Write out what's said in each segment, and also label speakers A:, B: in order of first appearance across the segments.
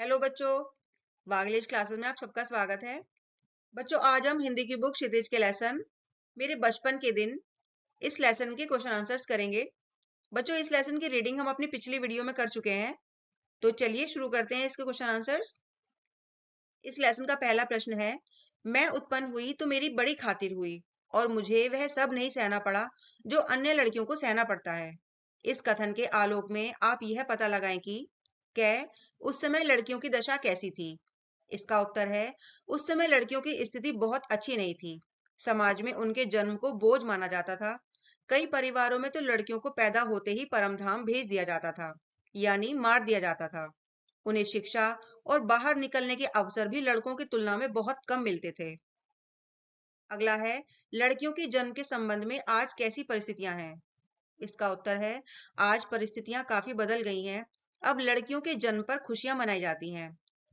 A: Hello बच्चों, वागलिश classes में आप सबका स्वागत है। बच्चों, आज हम हिंदी की बुक क्षितिज के लेसन मेरे बचपन के दिन इस लेसन के क्वेश्चन आंसर्स करेंगे। बच्चों, इस लेसन की रीडिंग हम अपनी पिछली वीडियो में कर चुके हैं, तो चलिए शुरू करते हैं इसके क्वेश्चन आंसर्स। इस लेसन का पहला प्रश्न है, मैं उत्पन्न हुई तो मेरी बड़ी खातिर हुई और मुझे वह सब नहीं सहना पड़ा जो अन्य लड़कियों को सहना पड़ता है। इस कथन के आलोक में आप यह पता लगाएं कि कै उस समय लड़कियों की दशा कैसी थी। इसका उत्तर है, उस समय लड़कियों की स्थिति बहुत अच्छी नहीं थी। समाज में उनके जन्म को बोझ माना जाता था। कई परिवारों में तो लड़कियों को पैदा होते ही परमधाम भेज दिया जाता था, यानी मार दिया जाता था। उन्हें शिक्षा और बाहर निकलने के अवसर भी लड़कों की तुलना में बहुत कम मिलते थे। अगला है, लड़कियों के जन्म के संबंध में आज कैसी परिस्थितियां हैं। इसका उत्तर है, आज परिस्थितियां काफी बदल गई हैं। अब लड़कियों के जन्म पर खुशियां मनाई जाती हैं।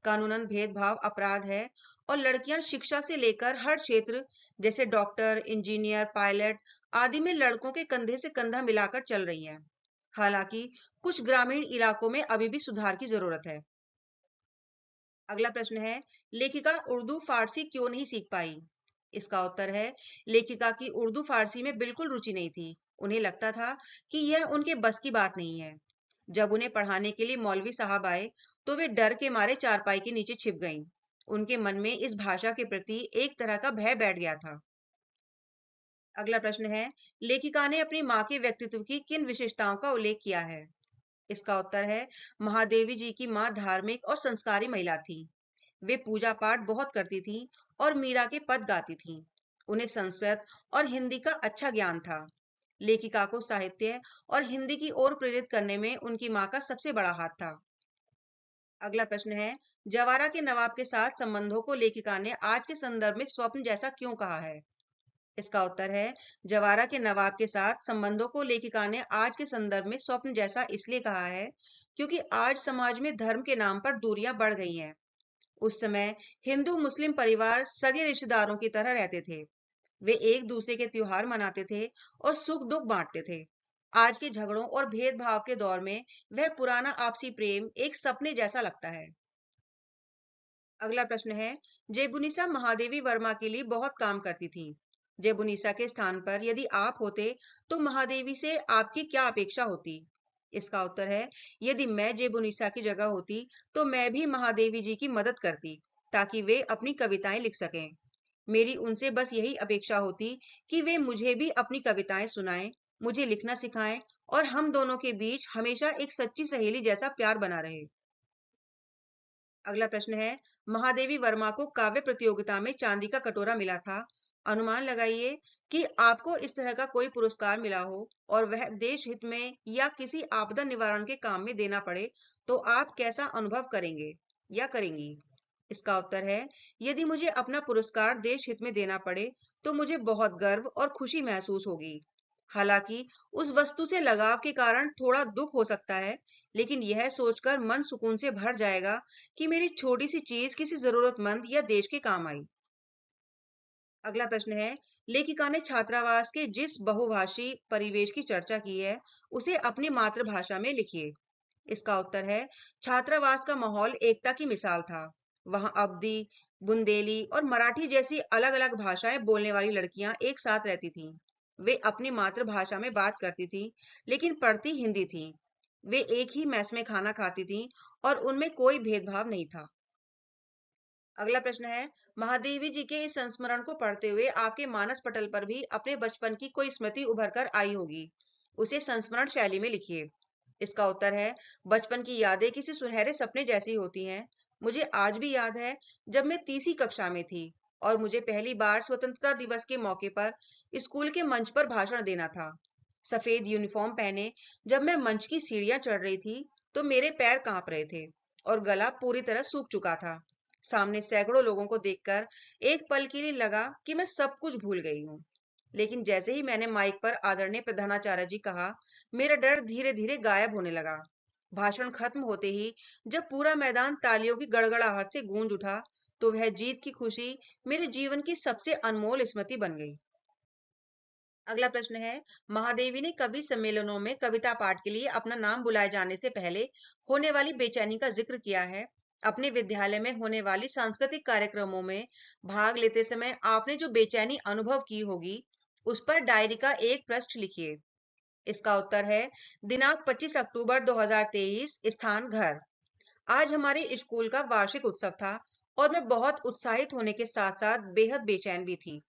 A: कानूनन भेदभाव अपराध है और लड़कियां शिक्षा से लेकर हर क्षेत्र जैसे डॉक्टर, इंजीनियर, पायलट आदि में लड़कों के कंधे से कंधा मिलाकर चल रही हैं। हालांकि कुछ ग्रामीण इलाकों में अभी भी सुधार की जरूरत है। अगला प्रश्न है, लेखिका उर्दू फारसी क्यों नहीं सीख पाई। इसका उत्तर है, लेखिका की उर्दू फारसी में बिल्कुल रुचि नहीं थी। उन्हें लगता था कि यह उनके बस की बात नहीं है। जब उन्हें पढ़ाने के लिए मौलवी साहब आए तो वे डर के मारे चारपाई के नीचे छिप गईं। उनके मन में इस भाषा के प्रति एक तरह का भय बैठ गया था। अगला प्रश्न है, लेखिका ने अपनी माँ के व्यक्तित्व की किन विशेषताओं का उल्लेख किया है। इसका उत्तर है, महादेवी जी की माँ धार्मिक और संस्कारी महिला थी। वे पूजा पाठ बहुत करती थीं और मीरा के पद गाती थीं। उन्हें संस्कृत और हिंदी का अच्छा ज्ञान था। लेखिका को साहित्य और हिंदी की ओर प्रेरित करने में उनकी माँ का सबसे बड़ा हाथ था। अगला प्रश्न है, जवारा के नवाब के साथ संबंधों को लेखिका ने आज के संदर्भ में स्वप्न जैसा क्यों कहा है। इसका उत्तर है, जवारा के नवाब के साथ संबंधों को लेखिका ने आज के संदर्भ में स्वप्न जैसा इसलिए कहा है क्योंकि आज समाज में धर्म के नाम पर दूरियां बढ़ गई हैं। उस समय हिंदू मुस्लिम परिवार सगे रिश्तेदारों की तरह रहते थे। वे एक दूसरे के त्योहार मनाते थे और सुख दुख बांटते थे। आज के झगड़ों और भेदभाव के दौर में वह पुराना आपसी प्रेम एक सपने जैसा लगता है। अगला प्रश्न है, जेबुनिसा महादेवी वर्मा के लिए बहुत काम करती थी। जेबुनिसा के स्थान पर यदि आप होते तो महादेवी से आपकी क्या अपेक्षा होती। इसका उत्तर है, यदि मैं जेबुनिसा की जगह होती तो मैं भी महादेवी जी की मदद करती ताकि वे अपनी कविताएं लिख सकें। मेरी उनसे बस यही अपेक्षा होती कि वे मुझे भी अपनी कविताएं सुनाएं, मुझे लिखना सिखाएं और हम दोनों के बीच हमेशा एक सच्ची सहेली जैसा प्यार बना रहे। अगला प्रश्न है, महादेवी वर्मा को काव्य प्रतियोगिता में चांदी का कटोरा मिला था। अनुमान लगाइए कि आपको इस तरह का कोई पुरस्कार मिला हो और वह देश हित में या किसी आपदा निवारण के काम में देना पड़े तो आप कैसा अनुभव करेंगे या करेंगी। इसका उत्तर है, यदि मुझे अपना पुरस्कार देश हित में देना पड़े तो मुझे बहुत गर्व और खुशी महसूस होगी। हालांकि उस वस्तु से लगाव के कारण थोड़ा दुख हो सकता है, लेकिन यह सोचकर मन सुकून से भर जाएगा कि मेरी छोटी सी चीज किसी जरूरतमंद या देश के काम आई। अगला प्रश्न है, लेखिका ने छात्रावास के जिस बहुभाषी परिवेश की चर्चा की है उसे अपनी मातृभाषा में लिखिए। इसका उत्तर है, छात्रावास का माहौल एकता की मिसाल था। वहां अवधी, बुंदेली और मराठी जैसी अलग अलग भाषाएं बोलने वाली लड़कियां एक साथ रहती थीं। वे अपनी मातृभाषा में बात करती थीं, लेकिन पढ़ती हिंदी थीं। वे एक ही मैस में खाना खाती थीं और उनमें कोई भेदभाव नहीं था। अगला प्रश्न है, महादेवी जी के इस संस्मरण को पढ़ते हुए आपके मानस पटल पर भी अपने बचपन की कोई स्मृति उभर कर आई होगी। उसे संस्मरण शैली में लिखिए। इसका उत्तर है, बचपन की यादें किसी सुनहरे सपने जैसी होती हैं। मुझे आज भी याद है जब मैं तीसरी कक्षा में थी और मुझे पहली बार स्वतंत्रता दिवस के मौके पर स्कूल के मंच पर भाषण देना था। सफेद यूनिफॉर्म पहने जब मैं मंच की सीढ़ियां चढ़ रही थी तो मेरे पैर कांप रहे थे और गला पूरी तरह सूख चुका था। सामने सैकड़ों लोगों को देखकर एक पल के लिए लगा कि मैं सब कुछ भूल गई हूँ। लेकिन जैसे ही मैंने माइक पर आदरणीय प्रधानाचार्य जी कहा, मेरा डर धीरे धीरे गायब होने लगा। भाषण खत्म होते ही जब पूरा मैदान तालियों की गड़गड़ाहट से गूंज उठा तो वह जीत की खुशी मेरे जीवन की सबसे अनमोल स्मृति बन गई। अगला प्रश्न है, महादेवी ने कवि सम्मेलनों में कविता पाठ के लिए अपना नाम बुलाए जाने से पहले होने वाली बेचैनी का जिक्र किया है। अपने विद्यालय में होने वाली सांस्कृतिक कार्यक्रमों में भाग लेते समय आपने जो बेचैनी अनुभव की होगी, उस पर डायरी का एक पृष्ठ लिखिए। इसका उत्तर है दिनांक 25 अक्टूबर 2023, स्थान घर। आज हमारे स्कूल का वार्षिक उत्सव था और मैं बहुत उत्साहित होने के साथ साथ बेहद बेचैन भी थी।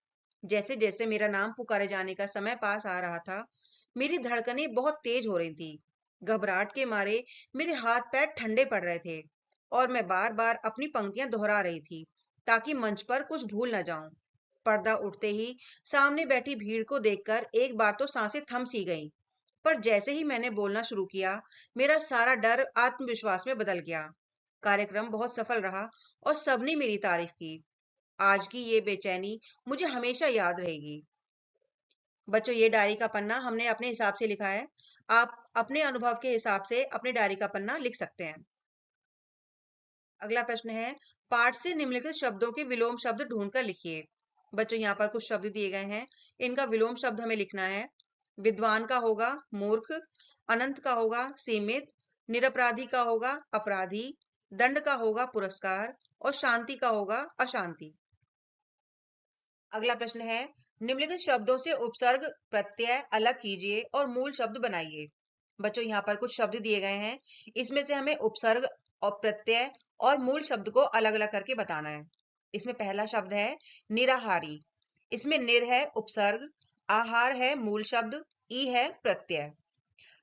A: जैसे जैसे मेरा नाम पुकारे जाने का समय पास आ रहा था, मेरी धड़कनें बहुत तेज हो रही थी। घबराहट के मारे मेरे हाथ पैर ठंडे पड़ रहे थे और मैं बार बार अपनी पंक्तियां दोहरा रही थी ताकि मंच पर कुछ भूल न जाऊं। पर्दा उठते ही सामने बैठी भीड़ को देखकर एक बार तो सांसें थम सी गईं, पर जैसे ही मैंने बोलना शुरू किया, मेरा सारा डर आत्मविश्वास में बदल गया। कार्यक्रम बहुत सफल रहा और सबने मेरी तारीफ की। आज की ये बेचैनी मुझे हमेशा याद रहेगी। बच्चों, ये डायरी का पन्ना हमने अपने हिसाब से लिखा है। आप अपने अनुभव के हिसाब से अपने डायरी का पन्ना लिख सकते हैं। अगला प्रश्न है, पाठ से निम्नलिखित शब्दों के विलोम शब्द ढूंढकर लिखिए। बच्चों, यहाँ पर कुछ शब्द दिए गए हैं, इनका विलोम शब्द हमें लिखना है। विद्वान का होगा मूर्ख, अनंत का होगा सीमित, निरपराधी का होगा अपराधी, दंड का होगा पुरस्कार और शांति का होगा अशांति। अगला प्रश्न है, निम्नलिखित शब्दों से उपसर्ग प्रत्यय अलग कीजिए और मूल शब्द बनाइए। बच्चों, यहाँ पर कुछ शब्द दिए गए हैं, इसमें से हमें उपसर्ग और प्रत्यय और मूल शब्द को अलग अलग करके बताना है। इसमें पहला शब्द है निराहारी। इसमें निर है उपसर्ग, आहार है मूल शब्द, ई है प्रत्यय।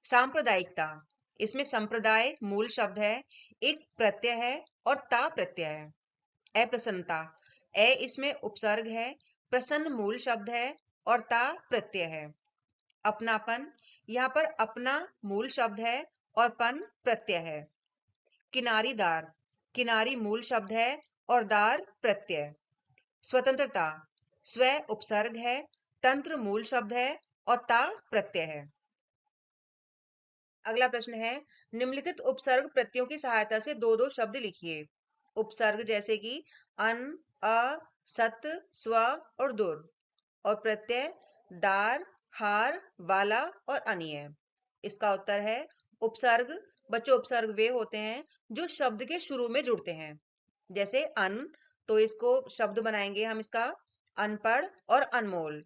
A: सांप्रदायिकता, इसमें संप्रदाय मूल शब्द है, एक प्रत्यय है और ता प्रत्यय है। अप्रसन्नता, इसमें उपसर्ग है, प्रसन्न मूल शब्द है और ता प्रत्यय है। अपनापन, यहाँ पर अपना मूल शब्द है और पन प्रत्यय है। किनारीदार, किनारी मूल शब्द है और दार प्रत्यय। स्वतंत्रता, स्व उपसर्ग है, तंत्र मूल शब्द है और ता प्रत्यय है। अगला प्रश्न है, निम्नलिखित उपसर्ग प्रत्ययों की सहायता से दो दो शब्द लिखिए। उपसर्ग जैसे कि अन, अ, सत, स्व और दुर, और प्रत्यय दार, हार, वाला और अनिय। इसका उत्तर है उपसर्ग। बच्चों, उपसर्ग वे होते हैं जो शब्द के शुरू में जुड़ते हैं। जैसे अन, तो इसको शब्द बनाएंगे हम इसका अनपढ़ और अनमोल।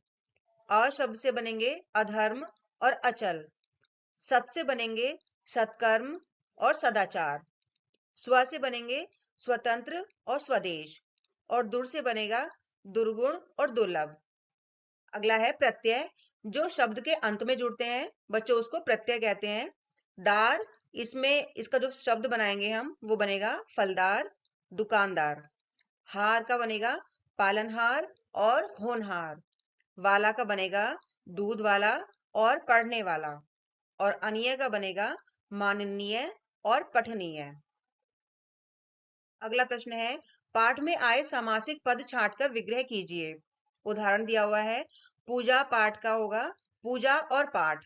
A: अ शब्द से बनेंगे अधर्म और अचल। सत से बनेंगे सत्कर्म और सदाचार। स्व से बनेंगे स्वतंत्र और स्वदेश, और दुर से बनेगा दुर्गुण और दुर्लभ। अगला है प्रत्यय, जो शब्द के अंत में जुड़ते हैं, बच्चों उसको प्रत्यय कहते हैं। दार, इसमें इसका जो शब्द बनाएंगे हम वो बनेगा फलदार, दुकानदार। हार का बनेगा पालनहार और होनहार। वाला का बनेगा दूध वाला और पढ़ने वाला। और अनिय का बनेगा माननीय और पठनीय। अगला प्रश्न है, पाठ में आए सामासिक पद छांटकर विग्रह कीजिए। उदाहरण दिया हुआ है, पूजा पाठ का होगा पूजा और पाठ।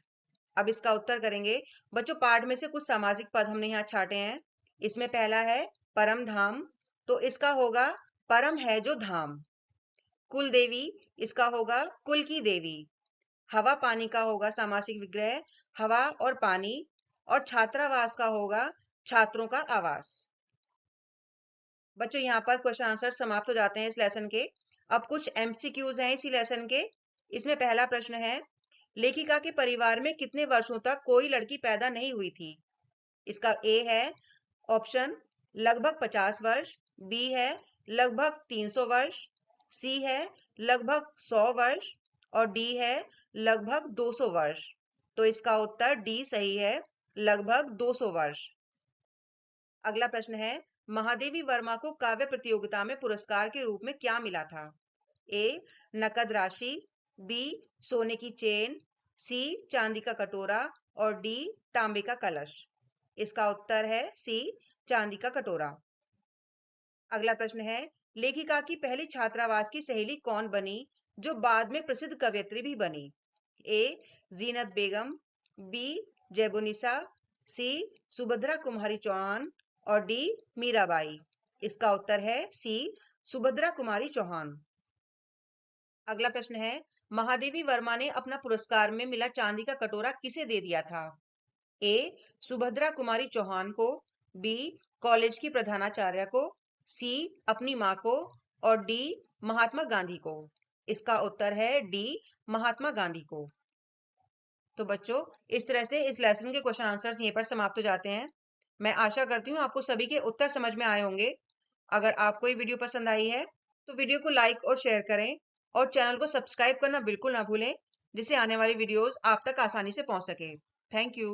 A: अब इसका उत्तर करेंगे। बच्चों, पाठ में से कुछ सामासिक पद हमने यहाँ छांटे हैं। इसमें पहला है परम धाम, तो इसका होगा परम है जो धाम। कुल देवी, इसका होगा कुल की देवी। हवा पानी का होगा सामासिक विग्रह हवा और पानी। और छात्रावास का होगा छात्रों का आवास। बच्चों, यहाँ पर क्वेश्चन आंसर समाप्त हो जाते हैं इस लेसन के। अब कुछ एमसीक्यूज हैं इसी लेसन के। इसमें पहला प्रश्न है, लेखिका के परिवार में कितने वर्षों तक कोई लड़की पैदा नहीं हुई थी। इसका ए है ऑप्शन लगभग 50 वर्ष, बी है लगभग 300 वर्ष, सी है लगभग 100 वर्ष और डी है लगभग 200 वर्ष। तो इसका उत्तर डी सही है, लगभग 200 वर्ष। अगला प्रश्न है, महादेवी वर्मा को काव्य प्रतियोगिता में पुरस्कार के रूप में क्या मिला था। ए नकद राशि, बी सोने की चेन, सी चांदी का कटोरा और डी तांबे का कलश। इसका उत्तर है सी चांदी का कटोरा। अगला प्रश्न है, लेखिका की पहली छात्रावास की सहेली कौन बनी जो बाद में प्रसिद्ध कवयित्री भी बनी। ए जीनत बेगम, बी जैबुनिसा, सी सुभद्रा कुमारी चौहान और डी मीराबाई। इसका उत्तर है सी सुभद्रा कुमारी चौहान। अगला प्रश्न है, महादेवी वर्मा ने अपना पुरस्कार में मिला चांदी का कटोरा किसे दे दिया था। ए सुभद्रा कुमारी चौहान को, बी कॉलेज की प्रधानाचार्य को, सी अपनी माँ को और डी महात्मा गांधी को। इसका उत्तर है डी महात्मा गांधी को। तो बच्चों, इस तरह से इस लेसन के क्वेश्चन आंसर्स यहीं पर समाप्त हो जाते हैं। मैं आशा करती हूँ आपको सभी के उत्तर समझ में आए होंगे। अगर आपको ये वीडियो पसंद आई है तो वीडियो को लाइक और शेयर करें और चैनल को सब्सक्राइब करना बिल्कुल ना भूलें, जिससे आने वाली वीडियोस आप तक आसानी से पहुंच सके। Thank you.